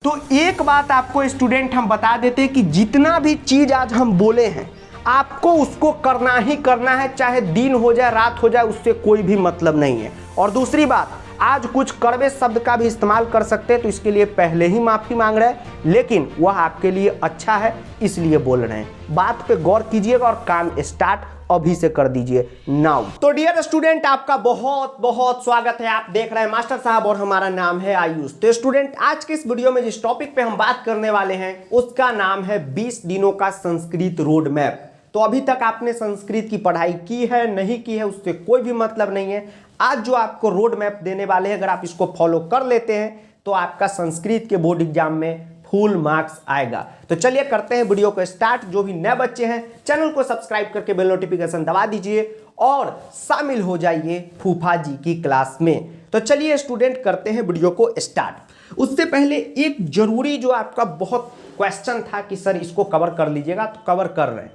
तो एक बात आपको स्टूडेंट हम बता देते हैं कि जितना भी चीज आज हम बोले हैं आपको उसको करना ही करना है, चाहे दिन हो जाए रात हो जाए, उससे कोई भी मतलब नहीं है। और दूसरी बात, आज कुछ कड़वे शब्द का भी इस्तेमाल कर सकते हैं तो इसके लिए पहले ही माफी मांग रहे हैं, लेकिन वह आपके लिए अच्छा है इसलिए बोल रहे हैं। बात पे गौर कीजिएगा और काम स्टार्ट अभी से कर दीजिए नाउ। तो डियर स्टूडेंट, आपका बहुत बहुत स्वागत है। आप देख रहे हैं मास्टर साहब और हमारा नाम है आयुष। तो स्टूडेंट, आज के इस वीडियो में जिस टॉपिक पे हम बात करने वाले हैं उसका नाम है 20 दिनों का संस्कृत रोड मैप। तो अभी तक आपने संस्कृत की पढ़ाई की है नहीं की है उससे कोई भी मतलब नहीं है। आज जो आपको रोड मैप देने वाले हैं, अगर आप इसको फॉलो कर लेते हैं तो आपका संस्कृत के बोर्ड एग्जाम में फुल मार्क्स आएगा। तो चलिए करते हैं वीडियो को स्टार्ट। जो भी नए बच्चे हैं चैनल को सब्सक्राइब करके बेल नोटिफिकेशन दबा दीजिए और शामिल हो जाइए फूफा जी की क्लास में। तो चलिए स्टूडेंट करते हैं वीडियो को स्टार्ट। उससे पहले एक जरूरी जो आपका बहुत क्वेश्चन था कि सर इसको कवर कर लीजिएगा, तो कवर कर रहे हैं।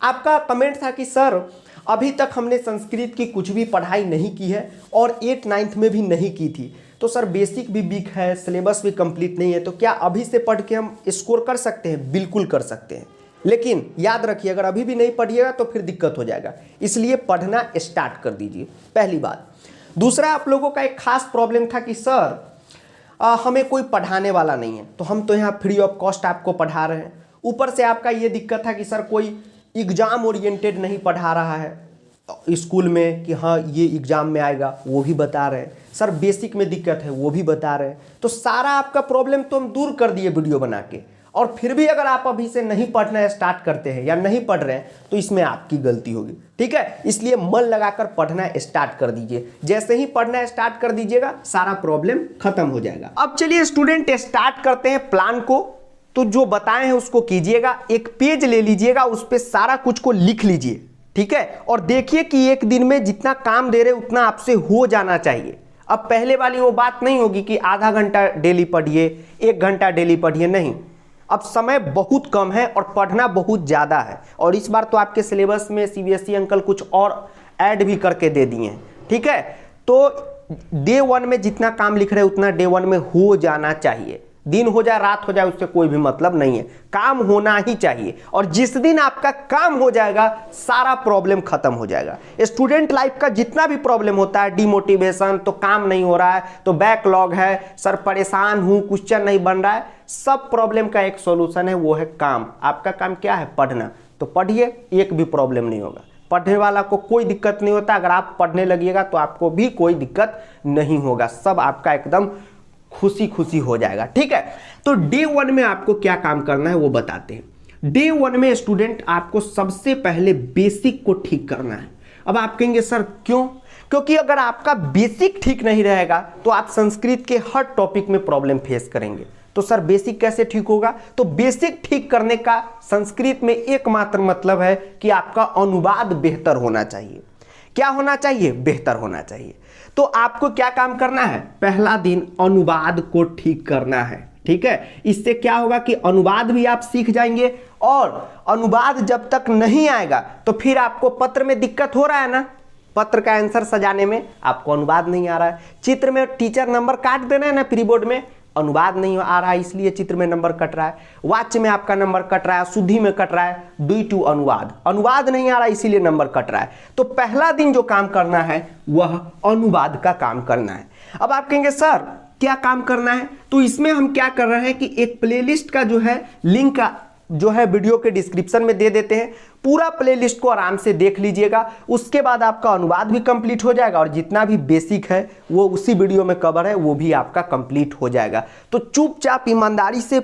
आपका कमेंट था कि सर अभी तक हमने संस्कृत की कुछ भी पढ़ाई नहीं की है और 8th 9th में भी नहीं की थी, तो सर बेसिक भी वीक है, सिलेबस भी कंप्लीट नहीं है, तो क्या अभी से पढ़ के हम स्कोर कर सकते हैं? बिल्कुल कर सकते हैं, लेकिन याद रखिए अगर अभी भी नहीं पढ़िएगा तो फिर दिक्कत हो जाएगा, इसलिए पढ़ना स्टार्ट कर दीजिए, पहली बात। दूसरा, आप लोगों का एक खास प्रॉब्लम था कि सर हमें कोई पढ़ाने वाला नहीं है, तो हम तो यहाँ फ्री ऑफ कॉस्ट आपको पढ़ा रहे हैं। ऊपर से आपका ये दिक्कत था कि सर कोई एग्जाम ओरिएंटेड नहीं पढ़ा रहा है स्कूल में कि हाँ ये एग्जाम में आएगा, वो भी बता रहे हैं। सर बेसिक में दिक्कत है, वो भी बता रहे हैं। तो सारा आपका प्रॉब्लम तो हम दूर कर दिए वीडियो बना के, और फिर भी अगर आप अभी से नहीं पढ़ना स्टार्ट करते हैं या नहीं पढ़ रहे हैं तो इसमें आपकी गलती होगी, ठीक है। इसलिए मन लगाकर पढ़ना स्टार्ट कर दीजिए। जैसे ही पढ़ना स्टार्ट कर दीजिएगा सारा प्रॉब्लम खत्म हो जाएगा। अब चलिए स्टूडेंट स्टार्ट करते हैं प्लान को। तो जो बताए हैं उसको कीजिएगा, एक पेज ले लीजिएगा, उस पर सारा कुछ को लिख लीजिए, ठीक है। और देखिए कि एक दिन में जितना काम दे रहे उतना आपसे हो जाना चाहिए। अब पहले वाली वो बात नहीं होगी कि आधा घंटा डेली पढ़िए, 1 घंटा डेली पढ़िए, नहीं। अब समय बहुत कम है और पढ़ना बहुत ज़्यादा है, और इस बार तो आपके सिलेबस में सीबीएसई अंकल कुछ और ऐड भी करके दे दिए हैं, ठीक है। तो डे 1 में जितना काम लिख रहे हैं उतना डे 1 में हो जाना चाहिए। दिन हो जाए रात हो जाए उससे कोई भी मतलब नहीं है, काम होना ही चाहिए। और जिस दिन आपका काम हो जाएगा सारा प्रॉब्लम खत्म हो जाएगा। स्टूडेंट लाइफ का जितना भी प्रॉब्लम होता है, डिमोटिवेशन, तो काम नहीं हो रहा है, तो बैकलॉग है, सर परेशान हूं, क्वेश्चन नहीं बन रहा है, सब प्रॉब्लम का एक सॉल्यूशन है, वो है काम। आपका काम क्या है? पढ़ना। तो पढ़िए, एक भी प्रॉब्लम नहीं होगा। पढ़ने वाला को कोई दिक्कत नहीं होता, अगर आप पढ़ने लगिएगा तो आपको भी कोई दिक्कत नहीं होगा, सब आपका एकदम खुशी खुशी हो जाएगा, ठीक है। तो डे 1 में आपको क्या काम करना है वो बताते हैं। डे 1 में स्टूडेंट आपको सबसे पहले बेसिक को ठीक करना है। अब आप कहेंगे सर क्यों? क्योंकि अगर आपका बेसिक ठीक नहीं रहेगा तो आप संस्कृत के हर टॉपिक में प्रॉब्लम फेस करेंगे। तो सर बेसिक कैसे ठीक होगा? तो बेसिक ठीक करने का संस्कृत में एकमात्र मतलब है कि आपका अनुवाद बेहतर होना चाहिए। क्या होना चाहिए? बेहतर होना चाहिए। तो आपको क्या काम करना है? पहला दिन अनुवाद को ठीक करना है, ठीक है। इससे क्या होगा कि अनुवाद भी आप सीख जाएंगे, और अनुवाद जब तक नहीं आएगा तो फिर आपको पत्र में दिक्कत हो रहा है ना, पत्र का आंसर सजाने में आपको अनुवाद नहीं आ रहा है, चित्र में टीचर नंबर काट देना है ना प्री बोर्ड में, अनुवाद नहीं आ रहा है इसलिए चित्र में नंबर कट रहा है, वाच्य में आपका नंबर कट रहा है, शुद्धि में कट रहा है, ड्यू टू अनुवाद नहीं आ रहा है इसीलिए नंबर कट रहा है। तो पहला दिन जो काम करना है वह अनुवाद का काम करना है। अब आप कहेंगे सर क्या काम करना है? तो इसमें हम क्या कर रहे हैं कि एक प्लेलिस्ट का जो है लिंक का जो है वीडियो के डिस्क्रिप्शन में दे देते हैं, पूरा प्लेलिस्ट को आराम से देख लीजिएगा। उसके बाद आपका अनुवाद भी कंप्लीट हो जाएगा और जितना भी बेसिक है वो उसी वीडियो में कवर है, वो भी आपका कंप्लीट हो जाएगा। तो चुपचाप ईमानदारी से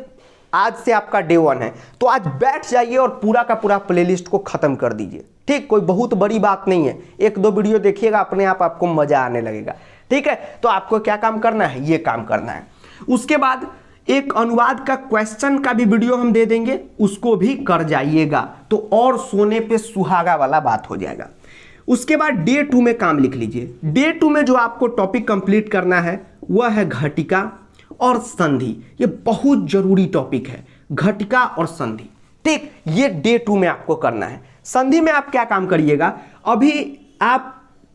आज से आपका डे 1 है तो आज बैठ जाइए और पूरा का पूरा प्लेलिस्ट को खत्म कर दीजिए, ठीक। कोई बहुत बड़ी बात नहीं है, 1-2 वीडियो देखिएगा अपने आप आपको मजा आने लगेगा, ठीक है। तो आपको क्या काम करना है? ये काम करना है। उसके बाद एक अनुवाद का क्वेश्चन का भी वीडियो हम दे देंगे, उसको भी कर जाइएगा, तो और सोने पे सुहागा वाला बात हो जाएगा। उसके बाद डे 2 में काम लिख लीजिए। डे 2 में जो आपको टॉपिक कंप्लीट करना है वह है घटिका और संधि। ये बहुत जरूरी टॉपिक है, घटिका और संधि, ठीक। ये डे 2 में आपको करना है। संधि में आप क्या काम करिएगा? अभी आप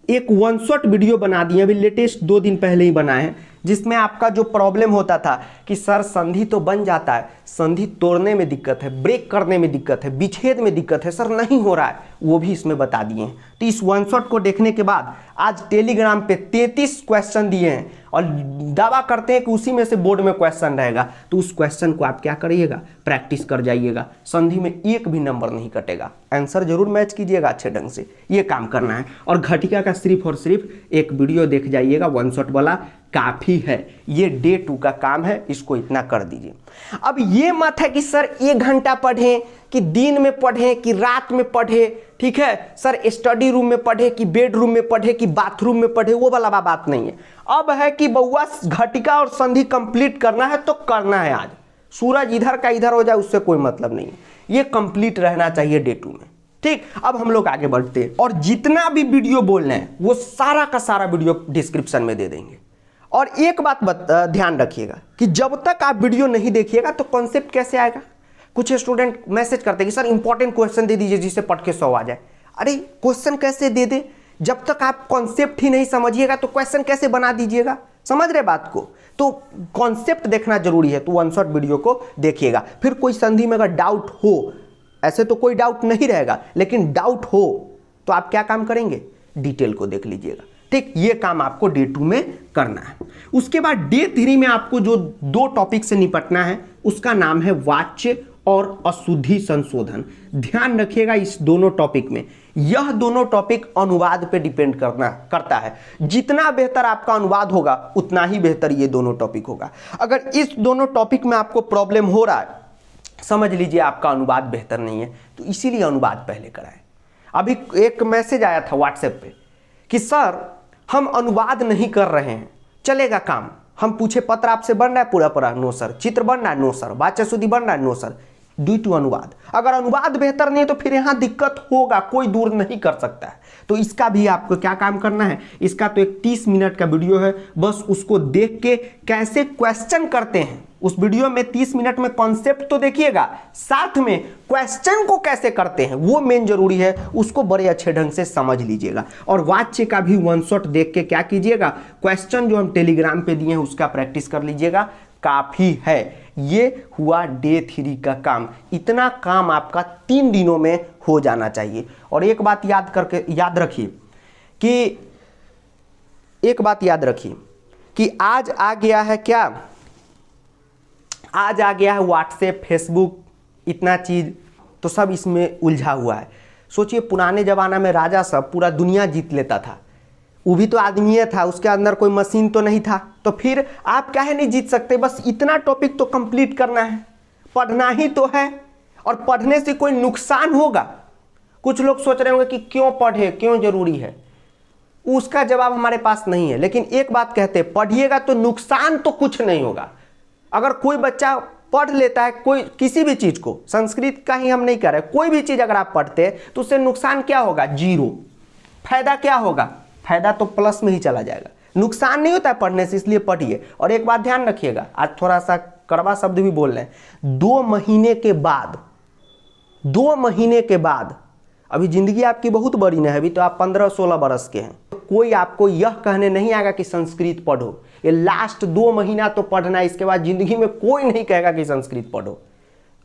एक 1 शॉट वीडियो बना दिए, अभी लेटेस्ट 2 दिन पहले ही बनाए हैं, जिसमें आपका जो प्रॉब्लम होता था कि सर संधि तो बन जाता है, संधि तोड़ने में दिक्कत है, ब्रेक करने में दिक्कत है, विच्छेद में दिक्कत है, सर नहीं हो रहा है, वो भी इसमें बता दिए हैं। तो इस वन शॉट को देखने के बाद आज टेलीग्राम पे 33 क्वेश्चन दिए हैं और दावा करते हैं कि उसी में से बोर्ड में क्वेश्चन रहेगा। तो उस क्वेश्चन को आप क्या करिएगा, प्रैक्टिस कर जाइएगा, संधि में एक भी नंबर नहीं कटेगा, आंसर जरूर मैच कीजिएगा अच्छे ढंग से, ये काम करना है। और घटिका का सिर्फ और सिर्फ एक वीडियो देख जाइएगा वन शॉट वाला, काफी है, ये डे 2 का काम है, इसको इतना कर दीजिए। अब ये मत है कि सर 1 घंटा पढ़ें, कि दिन में पढ़ें, कि रात में पढ़े, ठीक है सर स्टडी रूम में पढ़े, कि बेडरूम में पढ़े, कि बाथरूम में पढ़े, वो वाला बात नहीं है। अब है कि बउआ घटिका और संधि कंप्लीट करना है तो करना है आज, सूरज इधर का इधर हो जाए उससे कोई मतलब नहीं है, ये कंप्लीट रहना चाहिए डे 2 में। ठीक, अब हम लोग आगे बढ़ते हैं और जितना भी वीडियो बोलना है वो सारा का सारा वीडियो डिस्क्रिप्शन में दे देंगे। और एक बात ध्यान रखिएगा कि जब तक आप वीडियो नहीं देखिएगा तो कॉन्सेप्ट कैसे आएगा। कुछ स्टूडेंट मैसेज करते हैं कि सर इंपॉर्टेंट क्वेश्चन दे दीजिए जिससे पढ़ के 100 आ जाए। अरे क्वेश्चन कैसे दे दे, जब तक आप कॉन्सेप्ट ही नहीं समझिएगा तो क्वेश्चन कैसे बना दीजिएगा, समझ रहे बात को। तो कॉन्सेप्ट देखना जरूरी है, तो वन शॉट वीडियो को देखिएगा। फिर कोई संधि में अगर डाउट हो, ऐसे तो कोई डाउट नहीं रहेगा, लेकिन डाउट हो तो आप क्या काम करेंगे, डिटेल को देख लीजिएगा। ठीक, ये काम आपको डे 2 में करना है। उसके बाद डे 3 में आपको जो 2 टॉपिक से निपटना है उसका नाम है वाच्य और अशुद्धि संशोधन। ध्यान रखिएगा इस दोनों टॉपिक में, यह दोनों टॉपिक अनुवाद पे डिपेंड करता है। जितना बेहतर आपका अनुवाद होगा उतना ही बेहतर ये दोनों टॉपिक होगा। अगर इस दोनों टॉपिक में आपको प्रॉब्लम हो रहा है, समझ लीजिए आपका अनुवाद बेहतर नहीं है, तो इसीलिए अनुवाद पहले कराएं। अभी एक मैसेज आया था व्हाट्सएप पे कि सर हम अनुवाद नहीं कर रहे हैं, चलेगा काम। हम पूछे पत्र आपसे बन रहा है पूरा, नो सर। चित्र बन रहा है, नो सर। वाच्य शुद्धि बन रहा है, नो सर। ड्यू टू अनुवाद। अगर अनुवाद बेहतर नहीं है तो फिर यहां दिक्कत होगा, कोई दूर नहीं कर सकता है। तो इसका भी आपको क्या काम करना है, इसका तो एक 30 मिनट का वीडियो है, बस उसको देख के कैसे क्वेश्चन करते हैं, उस वीडियो में 30 मिनट में कॉन्सेप्ट तो देखिएगा, साथ में क्वेश्चन को कैसे करते हैं वो मेन जरूरी है, उसको बड़े अच्छे ढंग से समझ लीजिएगा। और वाच्य का भी वन शॉट देख के क्या कीजिएगा, क्वेश्चन जो हम टेलीग्राम पे दिए हैं उसका प्रैक्टिस कर लीजिएगा, काफी है। ये हुआ डे 3 का काम। इतना काम आपका 3 दिनों में हो जाना चाहिए। और एक बात याद रखिए कि आज आ गया है क्या, आज आ गया है व्हाट्सएप, फेसबुक, इतना चीज तो सब इसमें उलझा हुआ है। सोचिए पुराने जमाना में राजा सब पूरा दुनिया जीत लेता था, वो भी तो आदमी था, उसके अंदर कोई मशीन तो नहीं था, तो फिर आप काहे नहीं जीत सकते। बस इतना टॉपिक तो कंप्लीट करना है, पढ़ना ही तो है, और पढ़ने से कोई नुकसान होगा। कुछ लोग सोच रहे होंगे कि क्यों पढ़े, क्यों जरूरी है, उसका जवाब हमारे पास नहीं है। लेकिन एक बात कहते हैं, पढ़िएगा तो नुकसान तो कुछ नहीं होगा। अगर कोई बच्चा पढ़ लेता है कोई किसी भी चीज को, संस्कृत का ही हम नहीं कह रहे, कोई भी चीज अगर आप पढ़ते हैं तो उससे नुकसान क्या होगा, 0। फायदा क्या होगा, फायदा तो प्लस में ही चला जाएगा, नुकसान नहीं होता है पढ़ने से, इसलिए पढ़िए। और एक बात ध्यान रखिएगा, आज थोड़ा सा कड़वा शब्द भी बोल रहे हैं, 2 महीने के बाद, अभी जिंदगी आपकी बहुत बड़ी नहीं है, अभी तो आप 15-16 बरस के हैं, कोई आपको यह कहने नहीं आएगा कि संस्कृत पढ़ो। ये लास्ट 2 महीना तो पढ़ना है, इसके बाद जिंदगी में कोई नहीं कहेगा कि संस्कृत पढ़ो।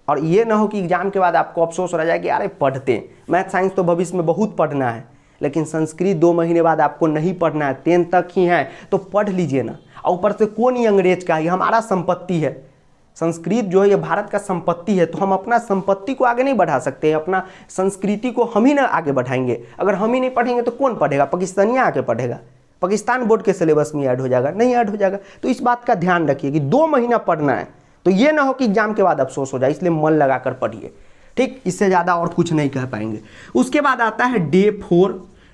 और ये ना हो कि एग्जाम के बाद आपको अफसोस रह जाए कि अरे पढ़ते, मैथ साइंस तो भविष्य में बहुत पढ़ना है, लेकिन संस्कृत 2 महीने बाद आपको नहीं पढ़ना है, 10 तक ही है, तो पढ़ लीजिए ना। और ऊपर से कौन ही अंग्रेज का, ये हमारा संपत्ति है। संस्कृत जो है ये भारत का संपत्ति है, तो हम अपना संपत्ति को आगे नहीं बढ़ा सकते, अपना संस्कृति को हम ही ना आगे बढ़ाएंगे। अगर हम ही नहीं पढ़ेंगे तो कौन पढ़ेगा, पाकिस्तानिया आके पढ़ेगा, पाकिस्तान बोर्ड के सिलेबस में ऐड हो जाएगा, नहीं ऐड हो जाएगा। तो इस बात का ध्यान रखिए कि 2 महीना पढ़ना है, तो ये ना हो कि एग्जाम के बाद अफसोस हो जाए, इसलिए मन लगाकर पढ़िए। ठीक, इससे ज़्यादा और कुछ नहीं कह पाएंगे। उसके बाद आता है डे 4,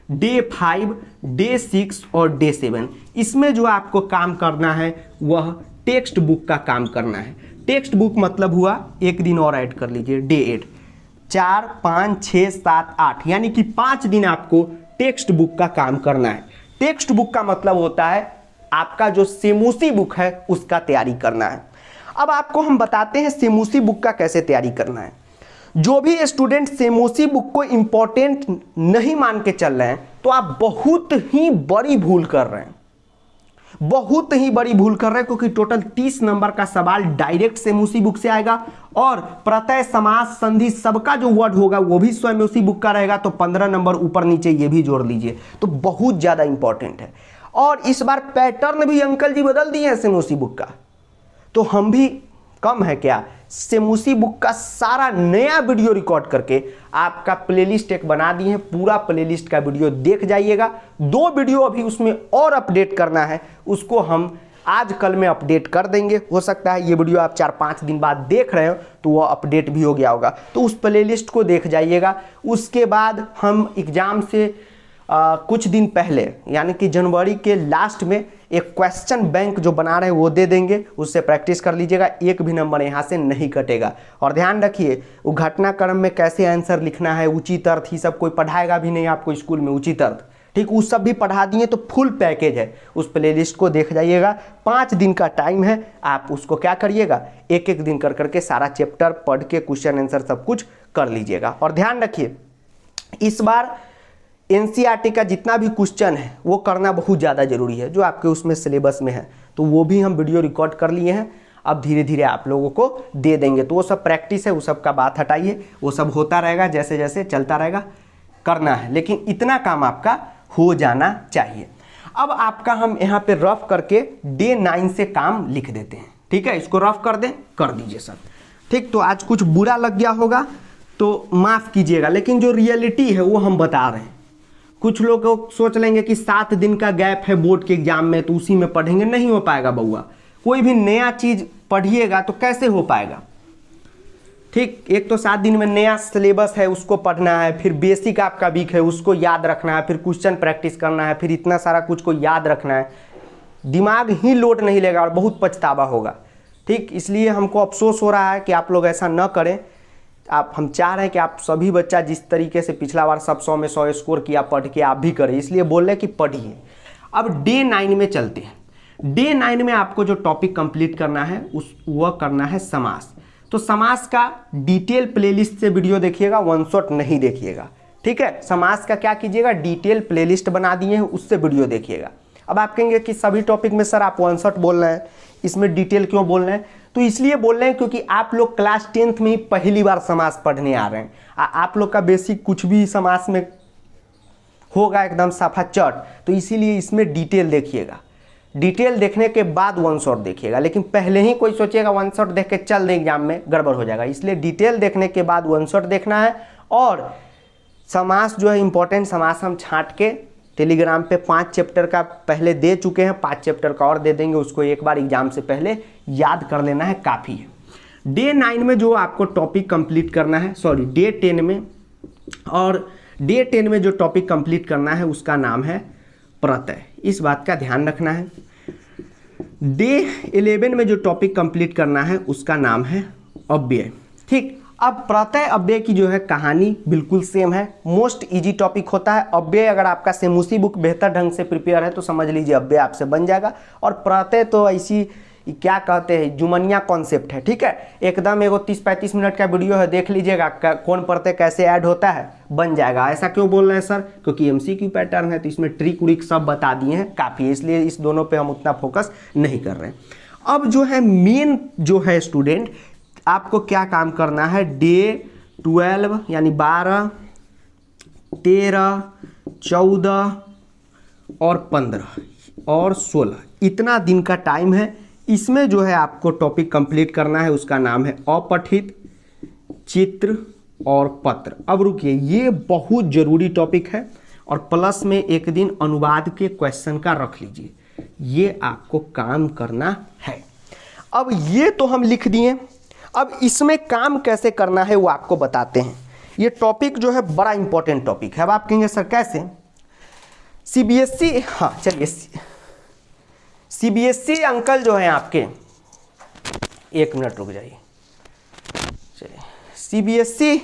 डे 5, डे 6 और डे 7। इसमें जो आपको काम करना है वह टेक्स्ट बुक का काम करना है। टेक्स्ट बुक मतलब हुआ, एक दिन और ऐड कर लीजिए, डे 8, 4, 5, 6, 7, 8, यानी कि 5 दिन आपको टेक्स्ट बुक का काम करना है। टेक्स्ट बुक का मतलब होता है आपका जो सेमूसी बुक है उसका तैयारी करना है। अब आपको हम बताते हैं सेमूसी बुक का कैसे तैयारी करना है। जो भी स्टूडेंट सेमूसी बुक को इंपॉर्टेंट नहीं मान के चल रहे हैं तो आप बहुत ही बड़ी भूल कर रहे हैं। बहुत ही बड़ी भूल कर रहे हैं, क्योंकि टोटल 30 नंबर का सवाल डायरेक्ट सेम उसी बुक से आएगा और प्रत्यय, समास, संधि सबका जो वर्ड होगा वो भी स्वयं उसी बुक का रहेगा। तो 15 नंबर ऊपर नीचे ये भी जोड़ लीजिए, तो बहुत ज्यादा इंपॉर्टेंट है। और इस बार पैटर्न भी अंकल जी बदल दिए हैं सेम उसी बुक का, तो हम भी कम है क्या, सेम उसी बुक का सारा नया वीडियो रिकॉर्ड करके आपका प्लेलिस्ट एक बना दिए हैं। पूरा प्लेलिस्ट का वीडियो देख जाइएगा। 2 वीडियो अभी उसमें और अपडेट करना है, उसको हम आज कल में अपडेट कर देंगे। हो सकता है ये वीडियो आप 4-5 दिन बाद देख रहे हो तो वो अपडेट भी हो गया होगा, तो उस प्लेलिस्ट को देख जाइएगा। उसके बाद हम एग्जाम से कुछ दिन पहले यानी कि जनवरी के लास्ट में एक क्वेश्चन बैंक जो बना रहे हैं वो दे देंगे, उससे प्रैक्टिस कर लीजिएगा। एक भी नंबर यहाँ से नहीं कटेगा। और ध्यान रखिए, वो घटनाक्रम में कैसे आंसर लिखना है, उचित अर्थ, ही सब कोई पढ़ाएगा भी नहीं आपको स्कूल में, उचित अर्थ, ठीक, उस सब भी पढ़ा दिए। तो फुल पैकेज है, उस प्लेलिस्ट को देख जाइएगा। 5 दिन का टाइम है, आप उसको क्या करिएगा, एक दिन कर करके सारा चैप्टर पढ़ के क्वेश्चन आंसर सब कुछ कर लीजिएगा। और ध्यान रखिए, इस बार एनसीईआरटी का जितना भी क्वेश्चन है वो करना बहुत ज़्यादा जरूरी है, जो आपके उसमें सिलेबस में है, तो वो भी हम वीडियो रिकॉर्ड कर लिए हैं। अब धीरे धीरे आप लोगों को दे देंगे, तो वो सब प्रैक्टिस है, वो सब का बात हटाइए, वो सब होता रहेगा, जैसे जैसे चलता रहेगा, करना है, लेकिन इतना काम आपका हो जाना चाहिए। अब आपका हम यहाँ पे रफ करके डे 9 से काम लिख देते हैं, ठीक है, इसको रफ कर दें, कर दीजिए सब, ठीक। तो आज कुछ बुरा लग गया होगा तो माफ़ कीजिएगा, लेकिन जो रियलिटी है वो हम बता रहे हैं। कुछ लोग सोच लेंगे कि 7 दिन का गैप है बोर्ड के एग्जाम में तो उसी में पढ़ेंगे, नहीं हो पाएगा बउआ। कोई भी नया चीज पढ़िएगा तो कैसे हो पाएगा, ठीक। एक तो 7 दिन में नया सिलेबस है उसको पढ़ना है, फिर बेसिक आपका वीक है उसको याद रखना है, फिर क्वेश्चन प्रैक्टिस करना है, फिर इतना सारा कुछ को याद रखना है, दिमाग ही लोड नहीं लेगा और बहुत पछतावा होगा, ठीक। इसलिए हमको अफसोस हो रहा है कि आप लोग ऐसा न करें। हम चाह रहे हैं कि आप सभी बच्चा जिस तरीके से पिछला बार सब 100 में 100 स्कोर किया पढ़ के आप भी करें, इसलिए बोल रहे हैं कि पढ़िए। अब डे 9 में चलते हैं। डे 9 में आपको जो टॉपिक कंप्लीट करना है वह करना है समास। तो समास का डिटेल प्लेलिस्ट से वीडियो देखिएगा, वन शॉट नहीं देखिएगा, ठीक है। समास का क्या कीजिएगा, डिटेल प्लेलिस्ट बना दिए हैं, उससे वीडियो देखिएगा। अब आप कहेंगे कि सभी टॉपिक में सर आप वन शॉट बोल रहे हैं, इसमें डिटेल क्यों बोल रहे हैं? तो इसलिए बोल रहे हैं क्योंकि आप लोग क्लास 10th में ही पहली बार समास पढ़ने आ रहे हैं। आप लोग का बेसिक कुछ भी समास में होगा एकदम साफा चट, तो इसीलिए इसमें डिटेल देखिएगा। डिटेल देखने के बाद वन शॉट देखिएगा, लेकिन पहले ही कोई सोचेगा वन शॉट देख के चल दे एग्जाम में, गड़बड़ हो जाएगा। इसलिए डिटेल देखने के बाद वन शॉट देखना है। और समास जो है इंपॉर्टेंट समास हम छांट के टेलीग्राम पे 5 चैप्टर का पहले दे चुके हैं, 5 चैप्टर का और दे देंगे, उसको एक बार एग्जाम से पहले याद कर लेना है, काफ़ी है। डे 9 में जो आपको टॉपिक कंप्लीट करना है, सॉरी डे 10 में, और डे 10 में जो टॉपिक कंप्लीट करना है उसका नाम है प्रत्यय। इस बात का ध्यान रखना है। डे 11 में जो टॉपिक कंप्लीट करना है उसका नाम है अव्यय, ठीक। अब प्रत्यय अव्यय की जो है कहानी बिल्कुल सेम है, मोस्ट इजी टॉपिक होता है। अव्यय अगर आपका सेम उसी बुक बेहतर ढंग से प्रिपेयर है तो समझ लीजिए अव्यय आपसे बन जाएगा। और प्रत्यय तो ऐसी क्या कहते हैं, जुमनिया कॉन्सेप्ट है, ठीक है। एकदम एगो 30-35 मिनट का वीडियो है, देख लीजिएगा कौन प्रत्यय कैसे ऐड होता है, बन जाएगा। ऐसा क्यों बोल रहे हैं सर? क्योंकि MCQ पैटर्न है तो इसमें ट्रिक उरिक सब बता दिए हैं, काफ़ी है, इसलिए इस दोनों पे हम उतना फोकस नहीं कर रहे हैं। अब जो है मेन जो है स्टूडेंट, आपको क्या काम करना है, डे 12 यानी 12, 13, 14 और 15 और 16, इतना दिन का टाइम है। इसमें जो है आपको टॉपिक कंप्लीट करना है, उसका नाम है अपठित, चित्र और पत्र। अब रुकिए, ये बहुत जरूरी टॉपिक है और प्लस में एक दिन अनुवाद के क्वेश्चन का रख लीजिए, ये आपको काम करना है। अब ये तो हम लिख दिए, अब इसमें काम कैसे करना है वो आपको बताते हैं। ये टॉपिक जो है बड़ा इंपॉर्टेंट टॉपिक है। अब आप कहेंगे सर कैसे? CBSE, हाँ चलिए, CBSE अंकल जो हैं आपके, एक मिनट रुक जाइए, चलिए CBSE,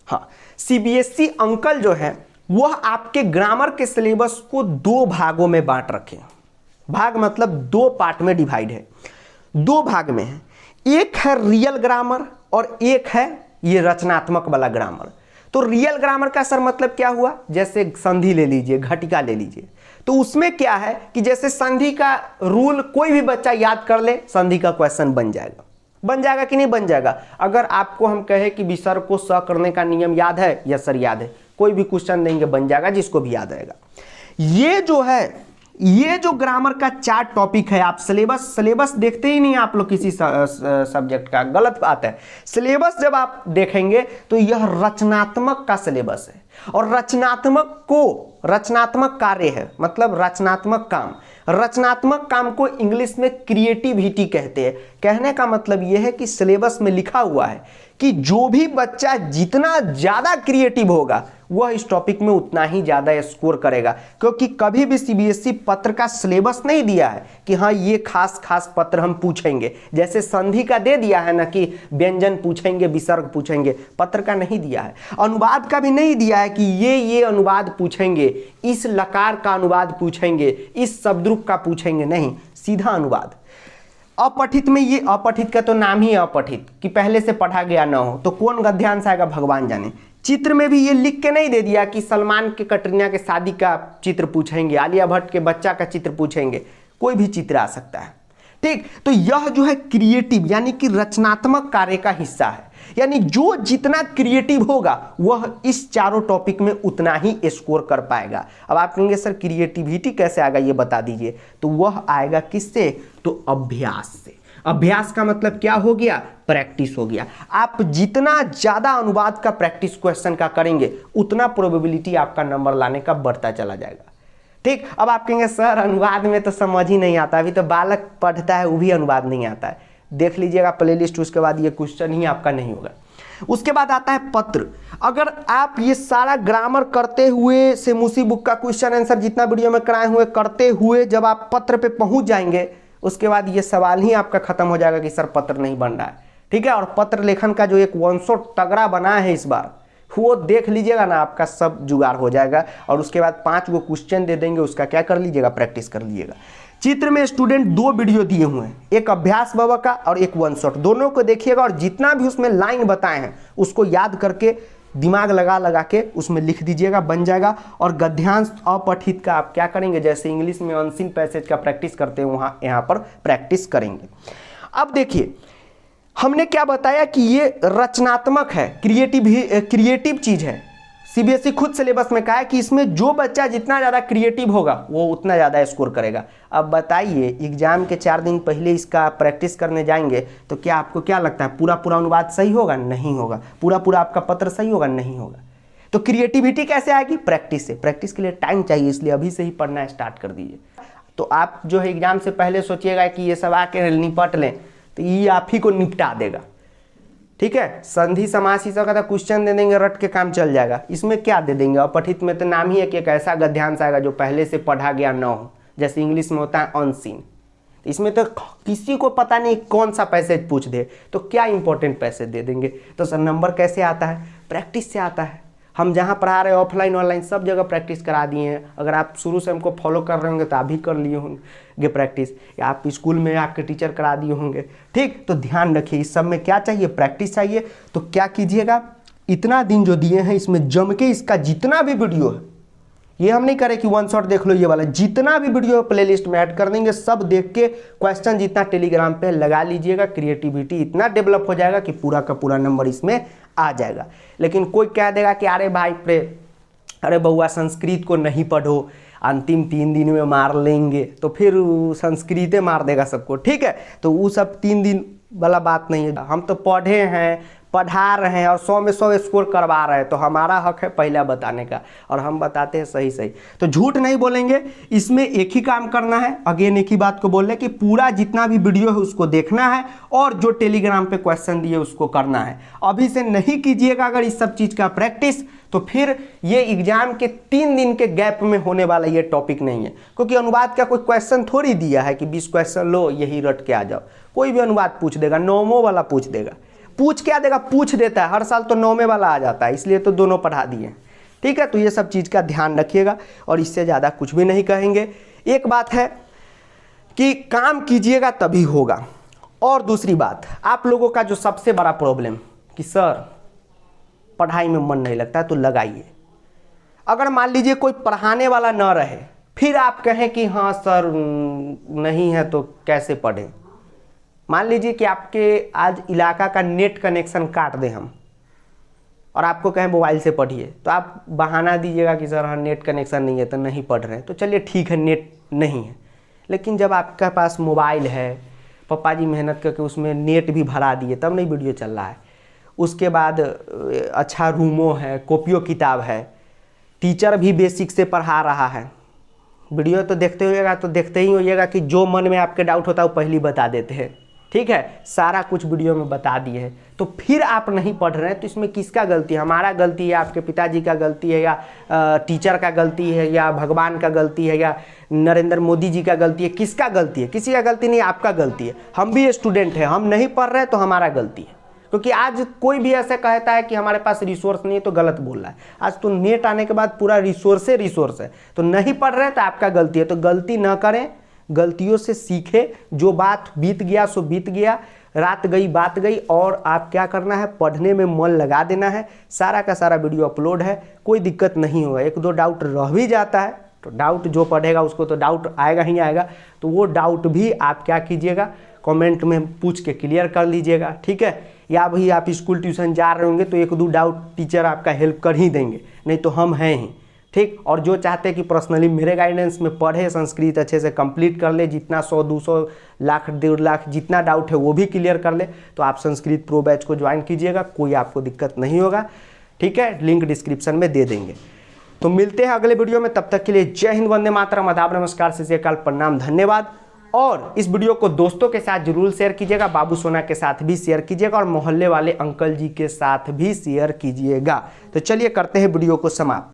हाँ CBSE अंकल जो है वह आपके ग्रामर के सिलेबस को 2 भागों में बांट रखे हैं। भाग मतलब 2 पार्ट में डिवाइड है, 2 भाग में है। एक है रियल ग्रामर और एक है ये रचनात्मक वाला ग्रामर। तो रियल ग्रामर का सर मतलब क्या हुआ, जैसे संधि ले लीजिए, घटिका ले लीजिए, तो उसमें क्या है कि जैसे संधि का रूल कोई भी बच्चा याद कर ले, संधि का क्वेश्चन बन जाएगा। बन जाएगा कि नहीं बन जाएगा? अगर आपको हम कहे कि विसर्ग को स करने का नियम याद है? यस सर याद है। कोई भी क्वेश्चन देंगे बन जाएगा, जिसको भी याद आएगा। ये जो है, ये जो ग्रामर का 4 टॉपिक है, आप सिलेबस देखते ही नहीं आप लोग किसी सब्जेक्ट का, गलत बात है। सिलेबस जब आप देखेंगे तो यह रचनात्मक का सिलेबस है, और रचनात्मक कार्य है, मतलब रचनात्मक काम। रचनात्मक काम को इंग्लिश में क्रिएटिविटी कहते हैं। कहने का मतलब यह है कि सिलेबस में लिखा हुआ है कि जो भी बच्चा जितना ज्यादा क्रिएटिव होगा वह इस टॉपिक में उतना ही ज्यादा स्कोर करेगा, क्योंकि कभी भी सीबीएसई पत्र का सिलेबस नहीं दिया है कि हाँ ये खास पत्र हम पूछेंगे। जैसे संधि का दे दिया है ना कि व्यंजन पूछेंगे, विसर्ग पूछेंगे, पत्र का नहीं दिया है। अनुवाद का भी नहीं दिया है कि ये अनुवाद पूछेंगे, इस लकार का अनुवाद पूछेंगे, इस शब्दरूप का पूछेंगे, नहीं, सीधा अनुवाद। अपठित में, ये अपठित का तो नाम ही अपठित कि पहले से पढ़ा गया ना हो, तो कौन गद्यांश आएगा भगवान जाने। चित्र में भी ये लिख के नहीं दे दिया कि सलमान के कटरीना के शादी का चित्र पूछेंगे, आलिया भट्ट के बच्चा का चित्र पूछेंगे, कोई भी चित्र आ सकता है। ठीक, तो यह जो है क्रिएटिव यानी कि रचनात्मक कार्य का हिस्सा है। यानी जो जितना क्रिएटिव होगा वह इस चारों टॉपिक में उतना ही स्कोर कर पाएगा। अब आप कहेंगे सर क्रिएटिविटी कैसे आएगा ये बता दीजिए, तो वह आएगा किससे? तो अभ्यास से। अभ्यास का मतलब क्या हो गया? प्रैक्टिस हो गया। आप जितना ज्यादा अनुवाद का प्रैक्टिस क्वेश्चन का करेंगे उतना प्रोबेबिलिटी आपका नंबर लाने का बढ़ता चला जाएगा। ठीक, अब आप कहेंगे सर अनुवाद में तो समझ ही नहीं आता, अभी तो बालक पढ़ता है वो भी अनुवाद नहीं आता है। देख लीजिएगा प्लेलिस्ट, उसके बाद ये क्वेश्चन ही आपका नहीं होगा। उसके बाद आता है पत्र। अगर आप ये सारा ग्रामर करते हुए से मुसी बुक का क्वेश्चन आंसर जितना वीडियो में कराए हुए करते हुए जब आप पत्र पे पहुंच जाएंगे, उसके बाद ये सवाल ही आपका खत्म हो जाएगा कि सर पत्र नहीं बन रहा है। ठीक है, और पत्र लेखन का जो एक 100 तगड़ा बना है इस बार, वो देख लीजिएगा ना, आपका सब जुगाड़ हो जाएगा। और उसके बाद 5 गो क्वेश्चन दे देंगे, उसका क्या कर लीजिएगा? प्रैक्टिस कर लीजिएगा। चित्र में स्टूडेंट 2 वीडियो दिए हुए हैं, एक अभ्यास बाबा का और एक 1 शॉट, दोनों को देखिएगा और जितना भी उसमें लाइन बताए हैं उसको याद करके दिमाग लगा के उसमें लिख दीजिएगा, बन जाएगा। और गद्यांश अपठित का आप क्या करेंगे? जैसे इंग्लिश में अनसीन पैसेज का प्रैक्टिस करते हैं वहाँ यहाँ पर प्रैक्टिस करेंगे। अब देखिए हमने क्या बताया कि ये रचनात्मक है, क्रिएटिव चीज है। सीबीएसई खुद सिलेबस में कहा है कि इसमें जो बच्चा जितना ज़्यादा क्रिएटिव होगा वो उतना ज़्यादा स्कोर करेगा। अब बताइए एग्जाम के 4 दिन पहले इसका प्रैक्टिस करने जाएंगे तो क्या आपको क्या लगता है पूरा अनुवाद सही होगा? नहीं होगा। पूरा आपका पत्र सही होगा? नहीं होगा। तो क्रिएटिविटी कैसे आएगी? प्रैक्टिस से। प्रैक्टिस के लिए टाइम चाहिए, इसलिए अभी से ही पढ़ना स्टार्ट कर दीजिए। तो आप जो है एग्जाम से पहले सोचिएगा कि ये सब आके निपट लें, तो ये आप ही को निपटा देगा। ठीक है, संधि समास ही का क्वेश्चन दे देंगे, रट के काम चल जाएगा। इसमें क्या दे देंगे? अपठित में तो नाम ही है कि एक ऐसा गद्यांश आएगा जो पहले से पढ़ा गया ना हो, जैसे इंग्लिश में होता है अनसीन। इसमें तो किसी को पता नहीं कौन सा पैसेज पूछ दे, तो क्या इंपॉर्टेंट पैसेज दे देंगे। तो सर नंबर कैसे आता है? प्रैक्टिस से आता है। हम जहाँ पढ़ा रहे हैं ऑफलाइन ऑनलाइन सब जगह प्रैक्टिस करा दिए हैं। अगर आप शुरू से हमको फॉलो कर रहे होंगे तो आप भी कर लिए होंगे प्रैक्टिस, या आप स्कूल में आपके टीचर करा दिए होंगे। ठीक, तो ध्यान रखिए इस सब में क्या चाहिए? प्रैक्टिस चाहिए। तो क्या कीजिएगा, इतना दिन जो दिए हैं इसमें जम के इसका जितना भी वीडियो है, ये हम नहीं करें कि 1 शॉट देख लो, ये वाला जितना भी वीडियो प्लेलिस्ट में ऐड कर देंगे, सब देख के क्वेश्चन जितना टेलीग्राम पे लगा लीजिएगा। क्रिएटिविटी इतना डेवलप हो जाएगा कि पूरा का पूरा नंबर इसमें आ जाएगा। लेकिन कोई कह देगा कि अरे भाई अरे बउआ संस्कृत को नहीं पढ़ो, अंतिम 3 दिन में मार लेंगे, तो फिर संस्कृत मार देगा सबको। ठीक है, तो वो सब 3 दिन वाला बात नहीं है। हम तो पढ़े हैं, पढ़ा रहे हैं और 100 में 100 स्कोर करवा रहे हैं, तो हमारा हक है पहला बताने का, और हम बताते हैं सही। तो झूठ नहीं बोलेंगे। इसमें एक ही काम करना है, अगेन एक ही बात को बोल रहे कि पूरा जितना भी वीडियो है उसको देखना है और जो टेलीग्राम पे क्वेश्चन दिए उसको करना है। अभी से नहीं कीजिएगा अगर इस सब चीज़ का प्रैक्टिस, तो फिर ये एग्जाम के 3 दिन के गैप में होने वाला ये टॉपिक नहीं है। क्योंकि अनुवाद का कोई क्वेश्चन थोड़ी दिया है कि 20 क्वेश्चन लो यही रट के आ जाओ। कोई भी अनुवाद पूछ देगा, 9वें वाला पूछ देगा। पूछ क्या देगा? पूछ देता है। हर साल तो 9वें वाला आ जाता है, इसलिए तो दोनों पढ़ा दिए। ठीक है, तो ये सब चीज़ का ध्यान रखिएगा और इससे ज़्यादा कुछ भी नहीं कहेंगे। एक बात है कि काम कीजिएगा तभी होगा। और दूसरी बात, आप लोगों का जो सबसे बड़ा प्रॉब्लम कि सर पढ़ाई में मन नहीं लगता है, तो लगाइए। अगर मान लीजिए कोई पढ़ाने वाला न रहे फिर आप कहें कि हाँ सर नहीं है तो कैसे पढ़ें। मान लीजिए कि आपके आज इलाका का नेट कनेक्शन काट दें हम और आपको कहें मोबाइल से पढ़िए, तो आप बहाना दीजिएगा कि सर हाँ नेट कनेक्शन नहीं है तो नहीं पढ़ रहे हैं। तो चलिए ठीक है नेट नहीं है, लेकिन जब आपके पास मोबाइल है, पापा जी मेहनत करके उसमें नेट भी भरा दिए तब नहीं वीडियो चल रहा है, उसके बाद अच्छा रूमो है, कॉपियो किताब है, टीचर भी बेसिक से पढ़ा रहा है, वीडियो तो देखते होइएगा तो देखते ही होइएगा कि जो मन में आपके डाउट होता है वो पहले बता देते हैं, ठीक है, सारा कुछ वीडियो में बता दिए हैं। तो फिर आप नहीं पढ़ रहे हैं तो इसमें किसका गलती है? हमारा गलती है, आपके पिताजी का गलती है, या टीचर का गलती है, या भगवान का गलती है, या नरेंद्र मोदी जी का गलती है? किसका गलती है? किसी का गलती नहीं, आपका गलती है। हम भी स्टूडेंट हैं, हम नहीं पढ़ रहे तो हमारा गलती है, क्योंकि आज कोई भी ऐसा कहता है कि हमारे पास रिसोर्स नहीं है तो गलत बोल रहा है। आज तो नेट आने के बाद पूरा रिसोर्स है, तो नहीं पढ़ रहे तो आपका गलती है। तो गलती ना करें, गलतियों से सीखे, जो बात बीत गया सो बीत गया, रात गई बात गई, और आप क्या करना है, पढ़ने में मन लगा देना है। सारा का सारा वीडियो अपलोड है, कोई दिक्कत नहीं होगा। एक दो डाउट रह भी जाता है तो डाउट जो पढ़ेगा उसको तो डाउट आएगा ही आएगा, तो वो डाउट भी आप क्या कीजिएगा, कमेंट में पूछ के क्लियर कर लीजिएगा, ठीक है। या भाई आप स्कूल ट्यूशन जा रहे होंगे तो एक दो डाउट टीचर आपका हेल्प कर ही देंगे, नहीं तो हम हैं ही, ठीक। और जो चाहते हैं कि पर्सनली मेरे गाइडेंस में पढ़े, संस्कृत अच्छे से कंप्लीट कर ले, जितना 100, 200, लाख, 1.5 लाख जितना डाउट है वो भी क्लियर कर ले, तो आप संस्कृत प्रो बैच को ज्वाइन कीजिएगा, कोई आपको दिक्कत नहीं होगा, ठीक है। लिंक डिस्क्रिप्शन में दे देंगे। तो मिलते हैं अगले वीडियो में, तब तक के लिए जय हिंद, वंदे मातरम, आदाब, नमस्कार, सत श्री अकाल, प्रणाम, धन्यवाद। और इस वीडियो को दोस्तों के साथ जरूर शेयर कीजिएगा, बाबू सोना के साथ भी शेयर कीजिएगा, और मोहल्ले वाले अंकल जी के साथ भी शेयर कीजिएगा। तो चलिए करते हैं वीडियो को समाप्त।